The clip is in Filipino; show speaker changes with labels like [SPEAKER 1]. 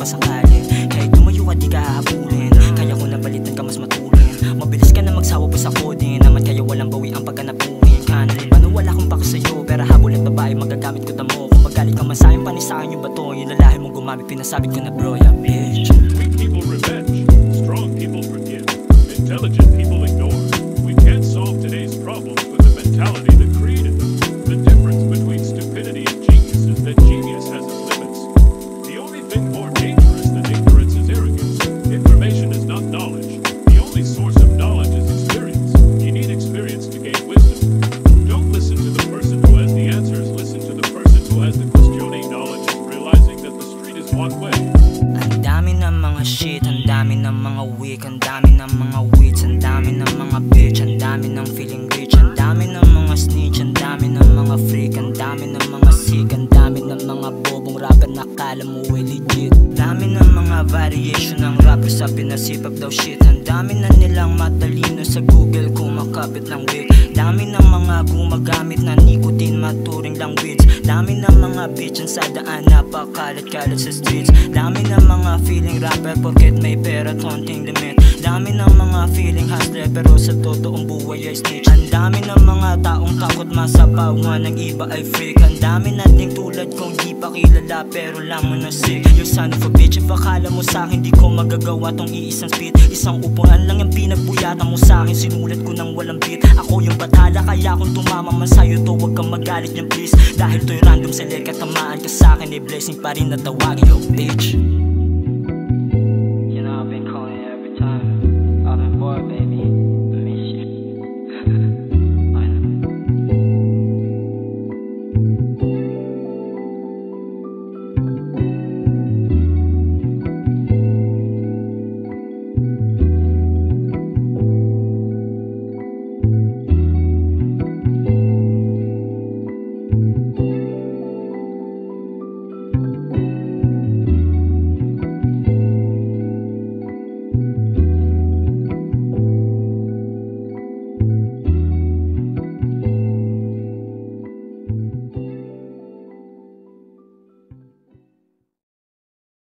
[SPEAKER 1] sakali. Kahit tumayo ka di ka hahabulin, kaya ko nabalitan ka mas matulin. Mabilis ka na magsawa pa sa coding, naman kaya walang bawi ang pagkanapuhin. Kanalin paano wala kong baka sa'yo, pero habol at babae magagamit ko tamo. Kung magalit ka man sa'yo, panisahan yung bato. Yung lalahi mong gumamit, pinasabit ko na bro, yeah bitch.
[SPEAKER 2] Weak people revenge, strong people forgive, intelligent people ignore. We can't solve today's problems with the mentality that created them. The difference between stupidity and genius is that genius has its limits. The only thing more dangerous than ignorance is arrogance. Information is not knowledge. The only source of knowledge is experience. You need experience to gain wisdom. Don't listen to the person who has the answers. Listen to the person who has the questioning knowledge and realizing that the street is one way.
[SPEAKER 1] Ang dami ng mga shit, ang dami ng mga weak, ang dami ng mga wits, ang dami ng mga bitch, ang dami ng feeling rich, ang dami ng mga snitch, ang dami ng mga freak, ang dami ng mga sick, ang dami ng mga bobong rapper na kala mo ay legit. Dami ng mga variation ng rapper sa pinasipag daw shit. Ang dami na nilang matalino sa Google kung makapit ng wig. Dami ng mga gumagamit na nicotine, maturing lang weeds. Dami ng mga bitch sa daan, napakalat-kalat sa streets. Dami ng mga feeling rapper porket may pera, konting limit. Dami ng mga feeling hustler pero sa totoong buhay ay snitch. Ang dami ng mga taong takot masapawan, ng iba ay freak. Ang dami nating tulad kong di pa kilala pero lamang na sick. You son of a bitch, if akala mo sa'kin di ko magagawa tong iisang spit. Isang upuan lang yung pinagbuyatan mo sa'kin, sinulat ko ng walang beat. Ako yung batala kaya kung tumama man sa'yo to wag kang magalit niyan please. Dahil to'y random select at tamaan ka sa'kin, ay blessing pa rin na tawagin yo bitch.